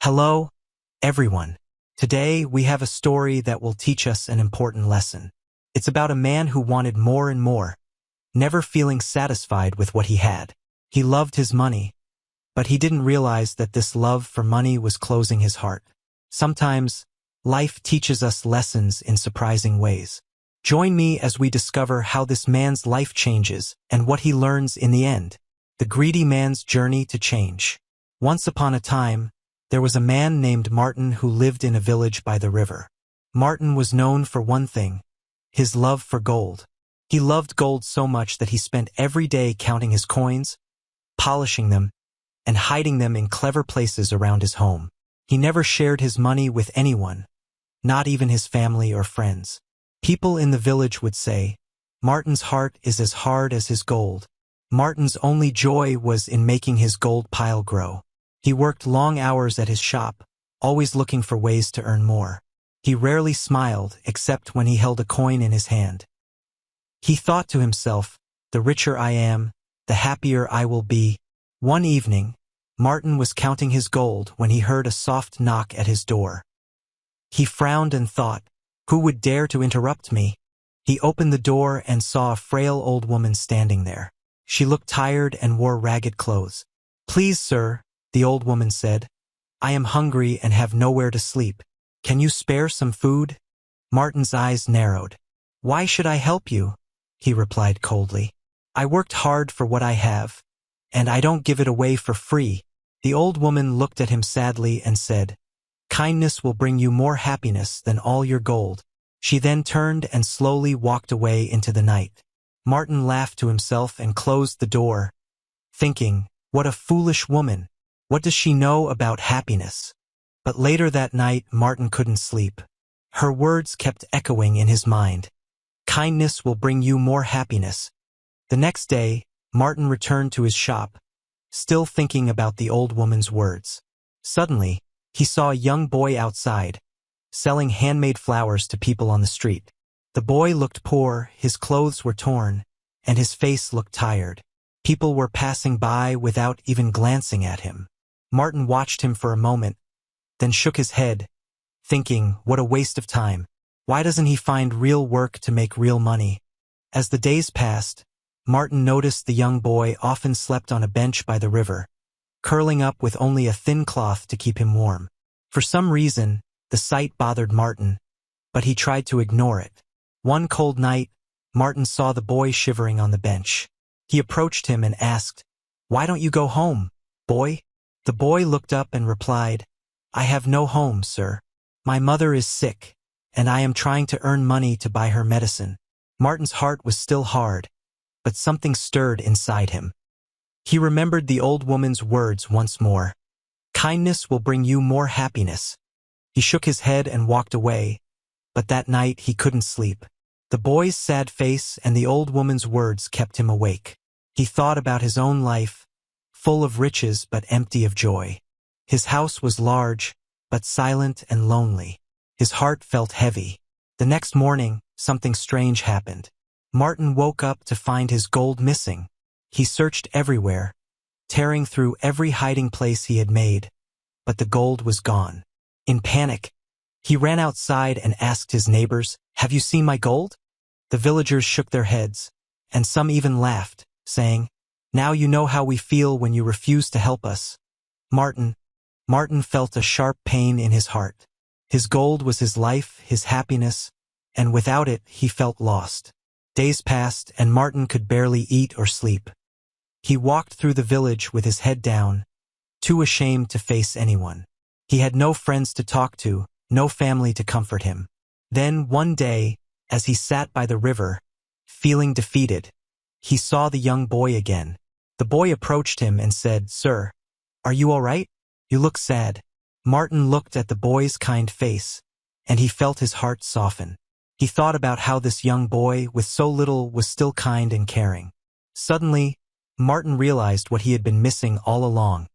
Hello, everyone. Today we have a story that will teach us an important lesson. It's about a man who wanted more and more, never feeling satisfied with what he had. He loved his money, but he didn't realize that this love for money was closing his heart. Sometimes, life teaches us lessons in surprising ways. Join me as we discover how this man's life changes and what he learns in the end. The greedy man's journey to change. Once upon a time, there was a man named Martin who lived in a village by the river. Martin was known for one thing: his love for gold. He loved gold so much that he spent every day counting his coins, polishing them, and hiding them in clever places around his home. He never shared his money with anyone, not even his family or friends. People in the village would say, "Martin's heart is as hard as his gold." Martin's only joy was in making his gold pile grow. He worked long hours at his shop, always looking for ways to earn more. He rarely smiled except when he held a coin in his hand. He thought to himself, "The richer I am, the happier I will be." One evening, Martin was counting his gold when he heard a soft knock at his door. He frowned and thought, "Who would dare to interrupt me?" He opened the door and saw a frail old woman standing there. She looked tired and wore ragged clothes. "Please, sir," the old woman said, "I am hungry and have nowhere to sleep. Can you spare some food?" Martin's eyes narrowed. "Why should I help you?" he replied coldly. "I worked hard for what I have, and I don't give it away for free." The old woman looked at him sadly and said, "Kindness will bring you more happiness than all your gold." She then turned and slowly walked away into the night. Martin laughed to himself and closed the door, thinking, "What a foolish woman. What does she know about happiness?" But later that night, Martin couldn't sleep. Her words kept echoing in his mind. Kindness will bring you more happiness. The next day, Martin returned to his shop, still thinking about the old woman's words. Suddenly, he saw a young boy outside, selling handmade flowers to people on the street. The boy looked poor, his clothes were torn, and his face looked tired. People were passing by without even glancing at him. Martin watched him for a moment, then shook his head, thinking, what a waste of time. Why doesn't he find real work to make real money? As the days passed, Martin noticed the young boy often slept on a bench by the river, curling up with only a thin cloth to keep him warm. For some reason, the sight bothered Martin, but he tried to ignore it. One cold night, Martin saw the boy shivering on the bench. He approached him and asked, "Why don't you go home, boy?" The boy looked up and replied, "I have no home, sir. My mother is sick, and I am trying to earn money to buy her medicine." Martin's heart was still hard, but something stirred inside him. He remembered the old woman's words once more. Kindness will bring you more happiness. He shook his head and walked away, but that night he couldn't sleep. The boy's sad face and the old woman's words kept him awake. He thought about his own life, full of riches but empty of joy. His house was large, but silent and lonely. His heart felt heavy. The next morning, something strange happened. Martin woke up to find his gold missing. He searched everywhere, tearing through every hiding place he had made, but the gold was gone. In panic, he ran outside and asked his neighbors, "Have you seen my gold?" The villagers shook their heads, and some even laughed, saying, "Now you know how we feel when you refuse to help us." Martin felt a sharp pain in his heart. His gold was his life, his happiness, and without it he felt lost. Days passed, and Martin could barely eat or sleep. He walked through the village with his head down, too ashamed to face anyone. He had no friends to talk to, no family to comfort him. Then, one day, as he sat by the river, feeling defeated, he saw the young boy again. The boy approached him and said, "Sir, are you all right? You look sad." Martin looked at the boy's kind face, and he felt his heart soften. He thought about how this young boy, with so little, was still kind and caring. Suddenly, Martin realized what he had been missing all along: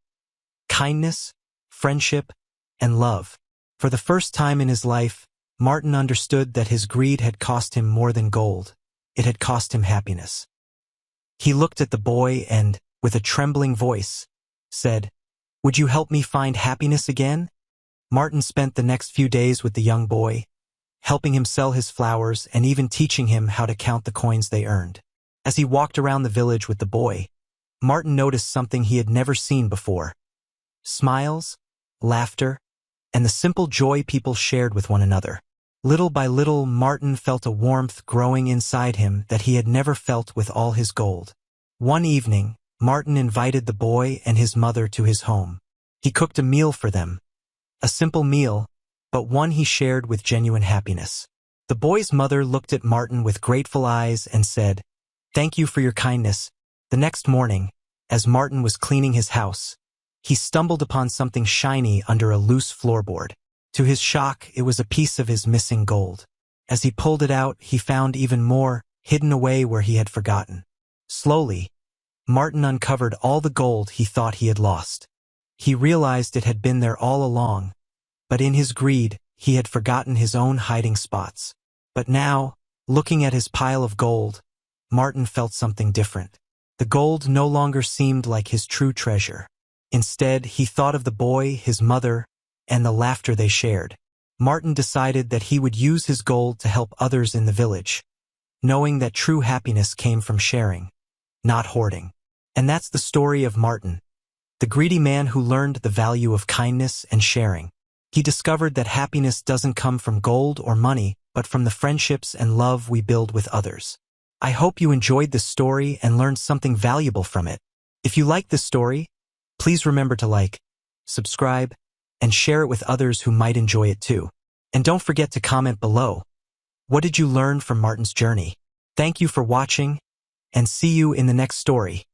kindness, friendship, and love. For the first time in his life, Martin understood that his greed had cost him more than gold. It had cost him happiness. He looked at the boy and, with a trembling voice, said, "Would you help me find happiness again?" Martin spent the next few days with the young boy, helping him sell his flowers and even teaching him how to count the coins they earned. As he walked around the village with the boy, Martin noticed something he had never seen before: smiles, laughter, and the simple joy people shared with one another. Little by little, Martin felt a warmth growing inside him that he had never felt with all his gold. One evening, Martin invited the boy and his mother to his home. He cooked a meal for them. A simple meal, but one he shared with genuine happiness. The boy's mother looked at Martin with grateful eyes and said, "Thank you for your kindness." The next morning, as Martin was cleaning his house, he stumbled upon something shiny under a loose floorboard. To his shock, it was a piece of his missing gold. As he pulled it out, he found even more, hidden away where he had forgotten. Slowly, Martin uncovered all the gold he thought he had lost. He realized it had been there all along, but in his greed, he had forgotten his own hiding spots. But now, looking at his pile of gold, Martin felt something different. The gold no longer seemed like his true treasure. Instead, he thought of the boy, his mother, and the laughter they shared. Martin decided that he would use his gold to help others in the village, knowing that true happiness came from sharing, not hoarding. And that's the story of Martin, the greedy man who learned the value of kindness and sharing. He discovered that happiness doesn't come from gold or money, but from the friendships and love we build with others. I hope you enjoyed this story and learned something valuable from it. If you like this story, please remember to like, subscribe, and share it with others who might enjoy it too. And don't forget to comment below. What did you learn from Martin's journey? Thank you for watching, and see you in the next story.